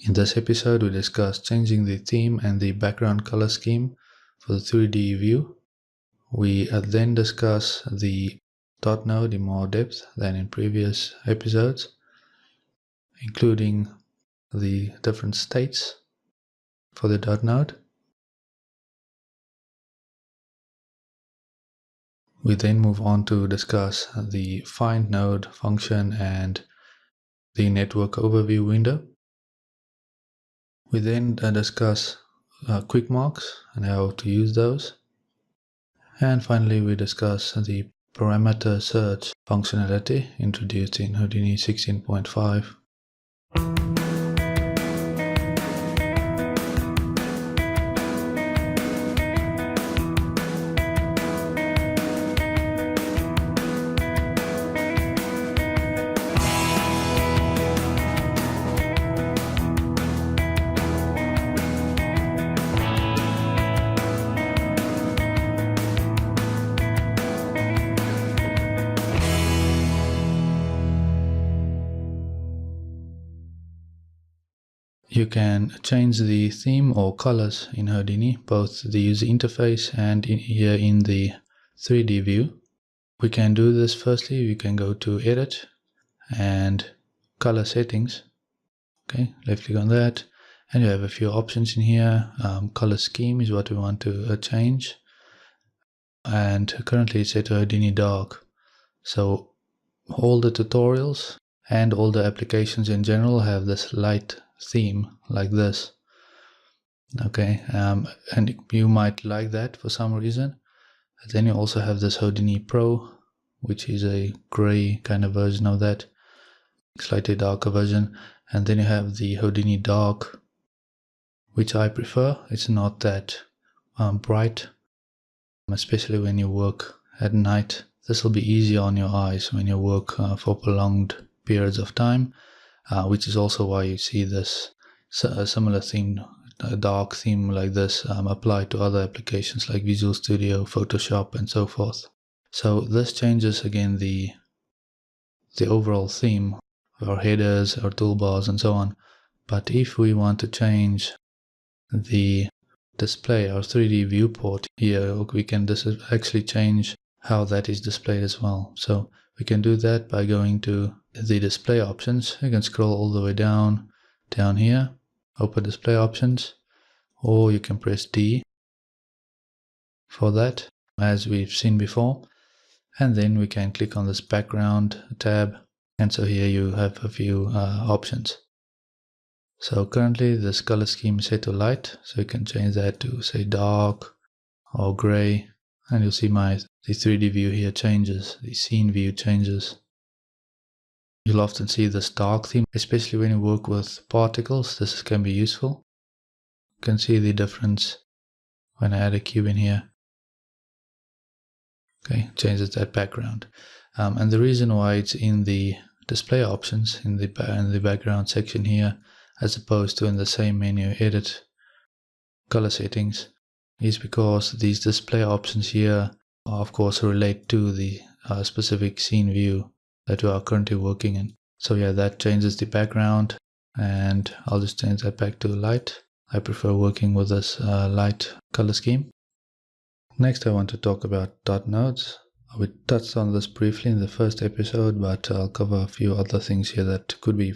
In this episode, we discussed changing the theme and the background color scheme for the 3D view. We then discuss the dot node in more depth than in previous episodes, including the different states for the dot node. We then move on to discuss the find node function and the network overview window. We then discuss Quickmarks and how to use those. And finally, we discuss the parameter search functionality introduced in Houdini 16.5. You can change the theme or colors in Houdini, both the user interface and here in the 3D view. We can do this firstly. We can go to Edit and Color Settings. Okay, left click on that, and you have a few options in here. Color scheme is what we want to change, and currently it's set to Houdini Dark. So all the tutorials and all the applications in general have this light theme like this. Okay, and you might like that for some reason. But then you also have this Houdini Pro, which is a gray kind of version of that, slightly darker version. And then you have the Houdini Dark, which I prefer. It's not that bright, especially when you work at night. This will be easier on your eyes when you work for prolonged periods of time. Which is also why you see this similar theme, a dark theme like this applied to other applications like Visual Studio, Photoshop, and so forth. So this changes again the overall theme, our headers, our toolbars, and so on. But if we want to change the display, our 3D viewport here, we can actually change how that is displayed as well. So we can do that by going to the display options. You can scroll all the way down here, open display options, or you can press D for that, as we've seen before. And then we can click on this background tab. And so here you have a few options. So currently this color scheme is set to light. So you can change that to say dark or gray. And you'll see the 3D view here changes, the scene view changes. You'll often see this dark theme, especially when you work with particles. This can be useful. You can see the difference when I add a cube in here. Okay, changes that background. And the reason why it's in the display options in the background section here, as opposed to in the same menu, Edit, Color Settings, is because these display options here of course relate to the specific scene view that we are currently working in. So yeah, that changes the background, and I'll just change that back to light. I prefer working with this light color scheme. Next I want to talk about dot nodes. We touched on this briefly in the first episode, but I'll cover a few other things here that could be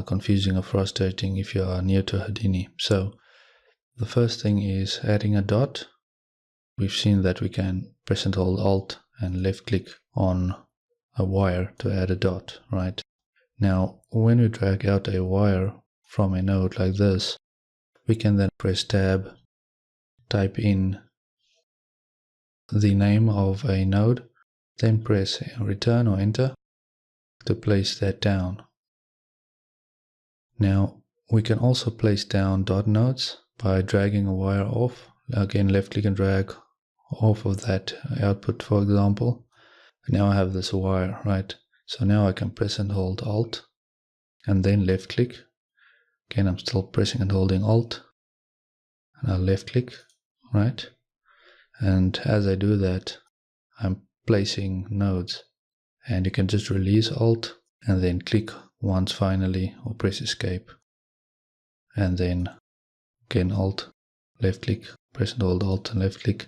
confusing or frustrating if you are new to Houdini. So the first thing is adding a dot. We've seen that we can press and hold Alt and left click on a wire to add a dot, right? Now, when we drag out a wire from a node like this, we can then press Tab, type in the name of a node, then press Return or Enter to place that down. Now, we can also place down dot nodes by dragging a wire off. Again, left click and drag off of that output, for example. Now I have this wire, right? So now I can press and hold Alt and then left click. Again, I'm still pressing and holding Alt, and I'll left click, right? And as I do that, I'm placing nodes, and you can just release Alt and then click once finally, or press Escape. and then again Alt, left click, press and hold Alt and left click.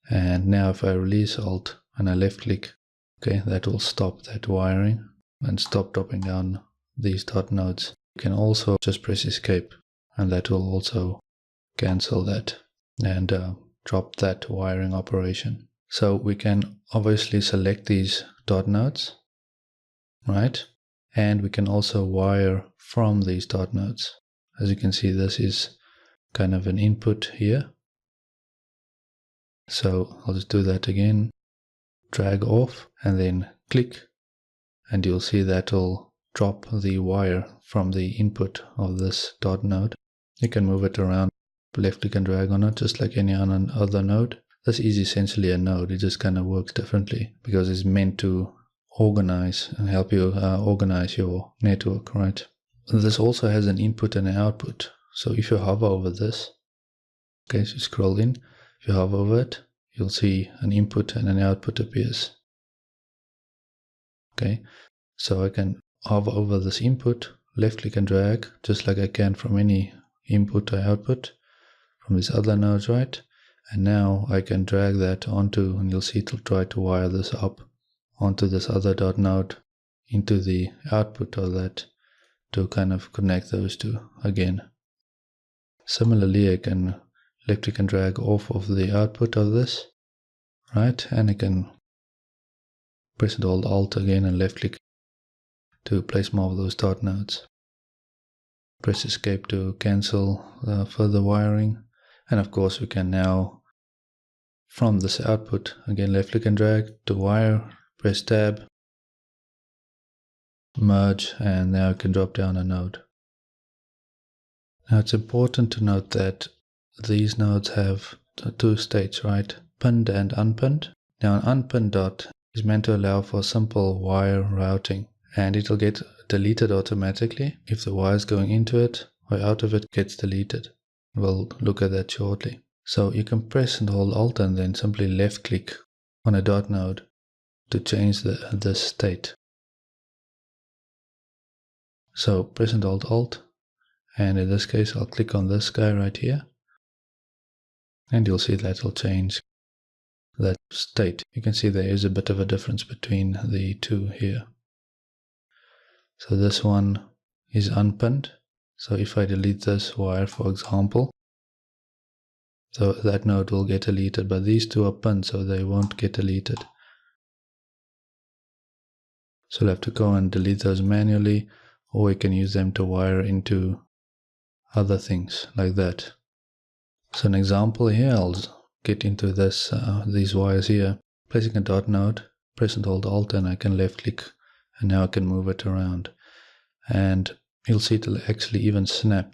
And now if I release Alt and I left click, okay, that will stop that wiring and stop dropping down these dot nodes. You can also just press Escape, and that will also cancel that and drop that wiring operation. So we can obviously select these dot nodes, right? And we can also wire from these dot nodes. As you can see, this is kind of an input here. So I'll just do that again, drag off and then click, and you'll see that will drop the wire from the input of this dot node. You can move it around, left click and drag on it just like any other node. This is essentially a node, it just kind of works differently because it's meant to organize and help you organize your network, right? This also has an input and an output. So if you hover over this, okay, so scroll in, if you hover over it, you'll see an input and an output appears. Okay, so I can hover over this input, left click and drag, just like I can from any input or output from these other nodes, right? And now I can drag that onto, and you'll see it'll try to wire this up onto this other dot node into the output of that to kind of connect those two again. Similarly, I can left click and drag off of the output of this, right? And I can press and hold Alt again and left click to place more of those dot nodes. Press Escape to cancel further wiring. And of course we can now, from this output, again left click and drag to wire, press Tab, merge, and now I can drop down a node. Now it's important to note that these nodes have two states, right? Pinned and unpinned. Now an unpinned dot is meant to allow for simple wire routing, and it'll get deleted automatically if the wires going into it or out of it gets deleted. We'll look at that shortly. So you can press and hold Alt and then simply left click on a dot node to change this state. So press and hold Alt, and in this case I'll click on this guy right here, and you'll see that will change that state. You can see there is a bit of a difference between the two here. So this one is unpinned. So if I delete this wire, for example, so that node will get deleted, but these two are pinned, so they won't get deleted. So we'll have to go and delete those manually, or we can use them to wire into other things like that. So an example here, I'll get into this these wires here, placing a dot node, press and hold Alt, and I can left click, and now I can move it around. And you'll see it'll actually even snap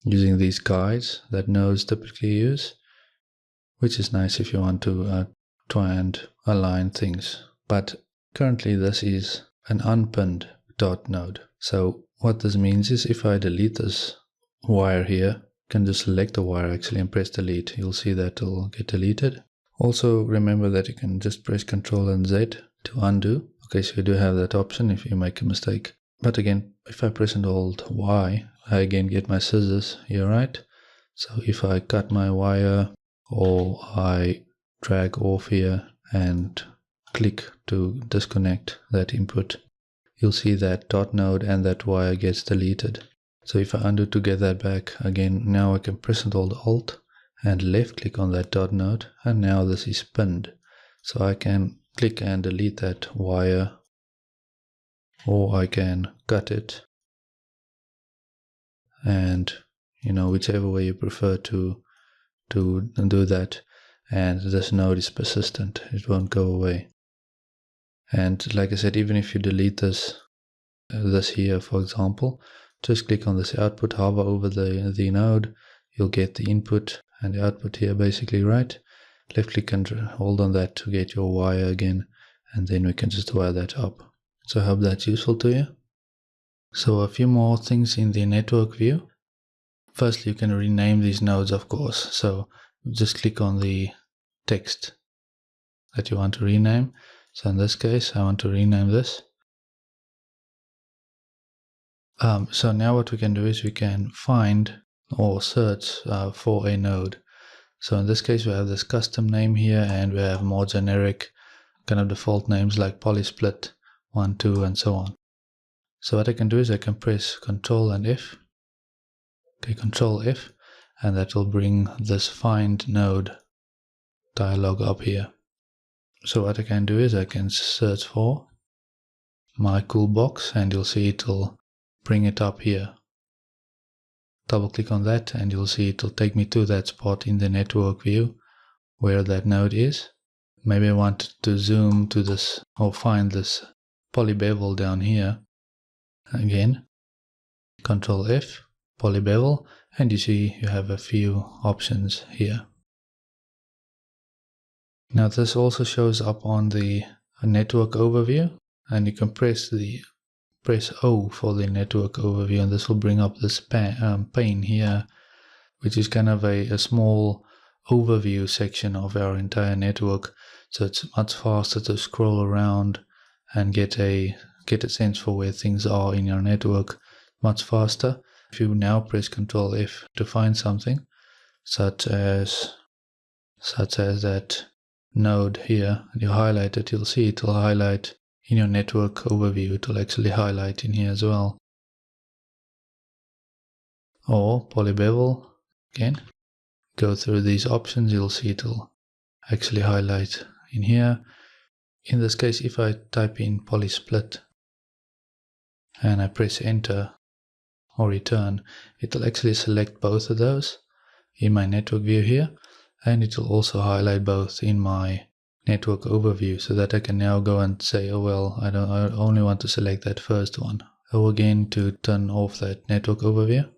using these guides that nodes typically use, which is nice if you want to try and align things. But currently this is an unpinned dot node. So what this means is if I delete this wire here, I can just select the wire actually and press delete. You'll see that it'll get deleted. Also remember that you can just press Ctrl and Z to undo. Okay, so you do have that option if you make a mistake. But again, if I press and hold Y, I again get my scissors here, right? So if I cut my wire or I drag off here and click to disconnect that input, you'll see that dot node and that wire gets deleted. So if I undo to get that back, again, now I can press and hold Alt and left click on that dot node, and now this is pinned. So I can click and delete that wire, or I can cut it, and whichever way you prefer to do that, and this node is persistent, it won't go away. And like I said, even if you delete this here, for example, just click on this output, hover over the node, you'll get the input and the output here basically, right? Left click and hold on that to get your wire again, and then we can just wire that up. So I hope that's useful to you. So a few more things in the network view. Firstly, you can rename these nodes, of course. So just click on the text that you want to rename. So in this case, I want to rename this So now what we can do is we can find or search for a node. So in this case we have this custom name here, and we have more generic kind of default names like polysplit 1, 2, and so on. So what I can do is I can press Ctrl and F. Okay, Ctrl F, and that will bring this find node dialog up here. So what I can do is I can search for my cool box, and you'll see it'll bring it up here. Double click on that and you'll see it'll take me to that spot in the network view where that node is. Maybe I want to zoom to this or find this polybevel down here. Again, Ctrl F, polybevel, and you see you have a few options here. Now this also shows up on the network overview, and you can press O for the network overview, and this will bring up this pane here, which is kind of a small overview section of our entire network. So it's much faster to scroll around and get a sense for where things are in your network much faster. If you now press Ctrl F to find something, such as that node here, and you highlight it, you'll see it will highlight in your network overview. It will actually highlight in here as well. Or polybevel, again, go through these options, you'll see it will actually highlight in here. In this case, if I type in polysplit and I press enter or return, it will actually select both of those in my network view here, and it will also highlight both in my network overview, so that I can now go and say, oh well, I only want to select that first one. Or again to turn off that network overview.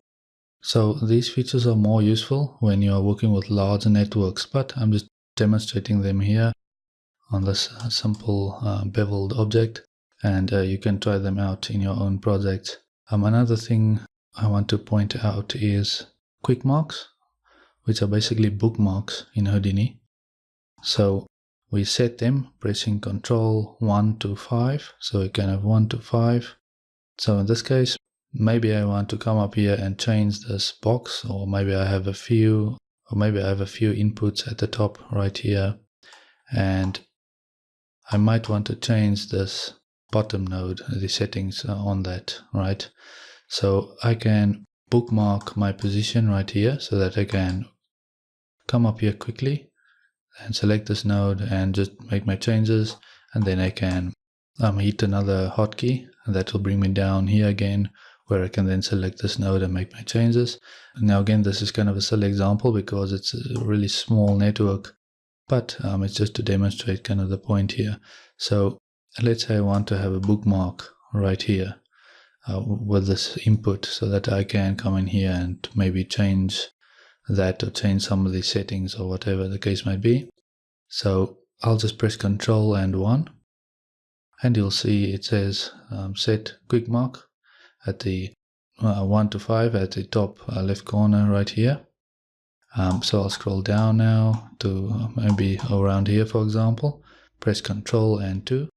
So these features are more useful when you are working with large networks, but I'm just demonstrating them here on this simple beveled object, and you can try them out in your own projects. Another thing I want to point out is Quickmarks, which are basically bookmarks in Houdini. So we set them pressing Ctrl 1 to 5, so we can have 1 to 5. So in this case, maybe I want to come up here and change this box, or maybe I have a few inputs at the top right here, and I might want to change this bottom node, the settings on that, right? So I can bookmark my position right here so that I can come up here quickly and select this node and just make my changes, and then I can hit another hotkey, and that will bring me down here again, where I can then select this node and make my changes. Now again, this is kind of a silly example because it's a really small network, but it's just to demonstrate kind of the point here. So let's say I want to have a bookmark right here with this input, so that I can come in here and maybe change that or change some of the settings or whatever the case might be. So I'll just press Ctrl and 1, and you'll see it says set Quickmark at the 1 to 5 at the top left corner right here. So I'll scroll down now to maybe around here, for example, press Ctrl and 2,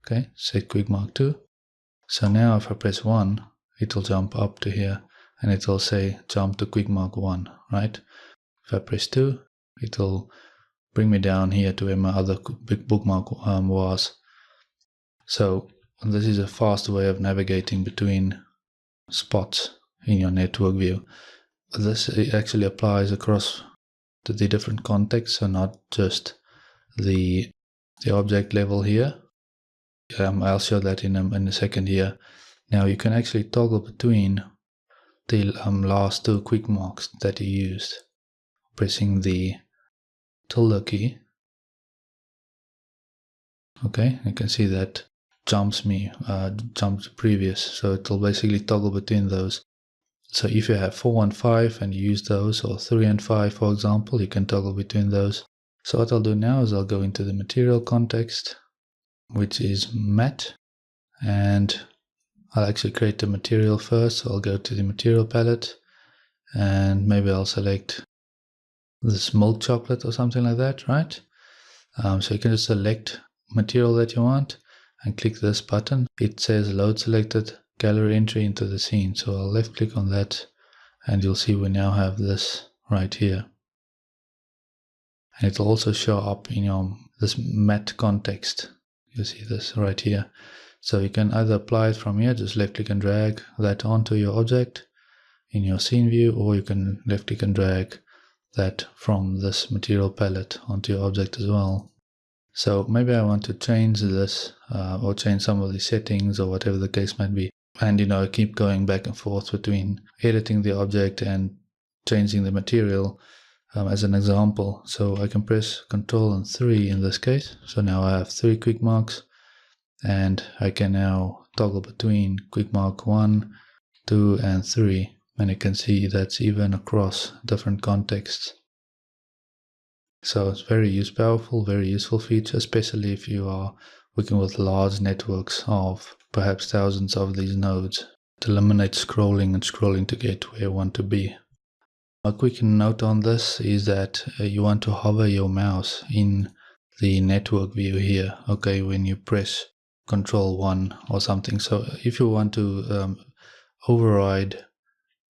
okay, set Quickmark 2. So now if I press 1, it will jump up to here, and it will say jump to Quickmark 1, right? If I press 2, it will bring me down here to where my other big bookmark was. So this is a fast way of navigating between spots in your network view. This actually applies across to the different contexts, so not just the object level here. I'll show that in a second here. Now you can actually toggle between the last two quick marks that you used, pressing the tilde key. Okay, you can see that jumps to previous, so it will basically toggle between those. So if you have 4 and 5 and you use those, or 3 and 5 for example, you can toggle between those. So what I'll do now is I'll go into the material context, which is matte, and I'll actually create the material first. So I'll go to the material palette, and maybe I'll select this milk chocolate or something like that, right? So you can just select material that you want and click this button. It says load selected, gallery entry into the scene. So I'll left click on that, and you'll see we now have this right here. And it'll also show up in this matte context. You see this right here. So you can either apply it from here, just left click and drag that onto your object in your scene view, or you can left click and drag that from this material palette onto your object as well. So maybe I want to change this or change some of the settings or whatever the case might be. And I keep going back and forth between editing the object and changing the material as an example. So I can press Ctrl and 3 in this case. So now I have 3 quick marks, and I can now toggle between quick mark 1, 2 and 3. And you can see that's even across different contexts. So it's very powerful, very useful feature, especially if you are working with large networks of perhaps thousands of these nodes. It eliminates scrolling and scrolling to get where you want to be. A quick note on this is that you want to hover your mouse in the network view here, okay, when you press Control 1 or something. So if you want to override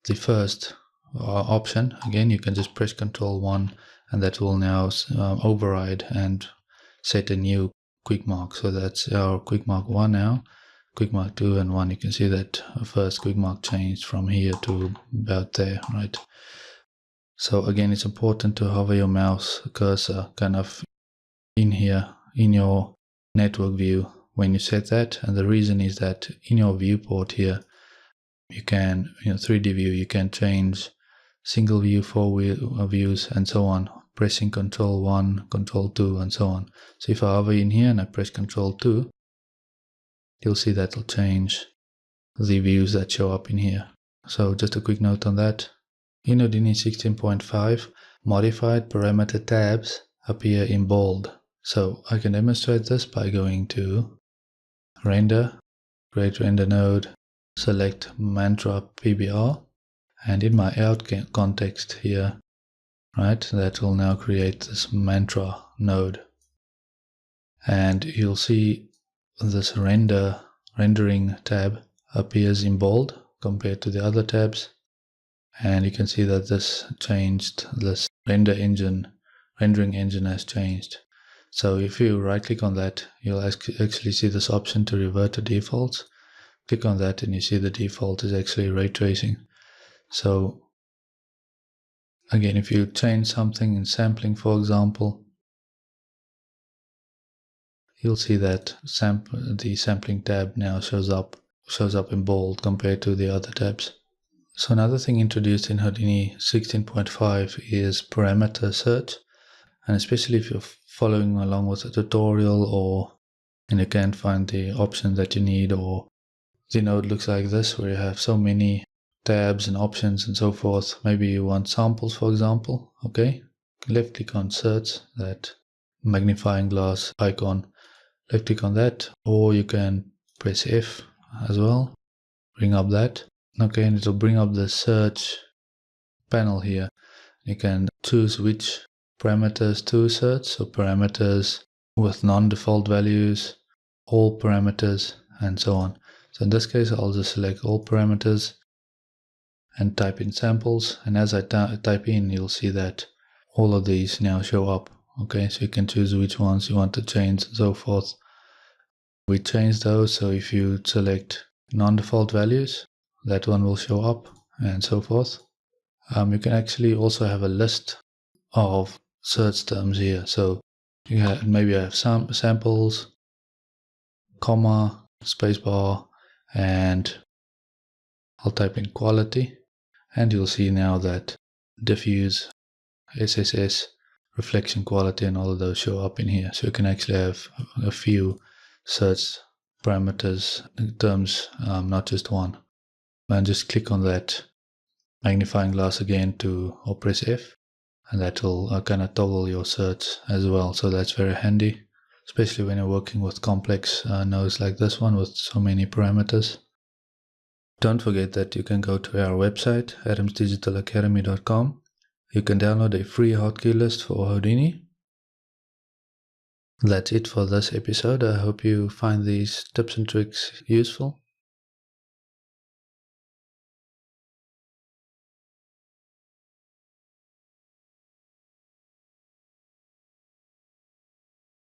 the first option, again, you can just press Control 1, and that will now override and set a new quick mark. So that's our quick mark 1 now. Quick mark 2 and 1, you can see that first quick mark changed from here to about there, right? So again, it's important to hover your mouse cursor kind of in here in your network view when you set that. And the reason is that in your viewport here, you can, 3D view, you can change single view, 4 views, and so on, pressing Control 1, Control 2, and so on. So if I hover in here and I press Control 2, you'll see that will change the views that show up in here. So just a quick note on that. In Houdini 16.5, modified parameter tabs appear in bold. So I can demonstrate this by going to Render, Create Render Node, select Mantra PBR, and in my out context here, right, that will now create this Mantra node. And you'll see this rendering tab appears in bold compared to the other tabs. And you can see that this changed, this rendering engine has changed. So if you right click on that, you'll actually see this option to revert to defaults. Click on that and you see the default is actually ray tracing. So again, if you change something in sampling, for example, you'll see that the sampling tab now shows up in bold compared to the other tabs. So another thing introduced in Houdini 16.5 is parameter search, and especially if you're following along with a tutorial and you can't find the option that you need, or the node looks like this where you have so many tabs and options and so forth. Maybe you want samples, for example. Okay, left click on search, that magnifying glass icon, left click on that, or you can press F as well, bring up that. Okay, and it will bring up the search panel here. You can choose which parameters to search, so parameters with non-default values, all parameters, and so on. So in this case, I'll just select all parameters and type in samples, and as I type in, you'll see that all of these now show up. Okay, so you can choose which ones you want to change and so forth. We changed those, so if you select non-default values, that one will show up and so forth. You can actually also have a list of search terms here. So maybe I have some samples, comma, spacebar, and I'll type in quality, and you'll see now that diffuse, SSS, reflection quality, and all of those show up in here. So you can actually have a few search parameters, terms, not just one. And just click on that magnifying glass again or press F, and that will kind of toggle your search as well. So that's very handy, especially when you're working with complex nodes like this one with so many parameters. Don't forget that you can go to our website, adamsdigitalacademy.com. You can download a free hotkey list for Houdini. That's it for this episode. I hope you find these tips and tricks useful.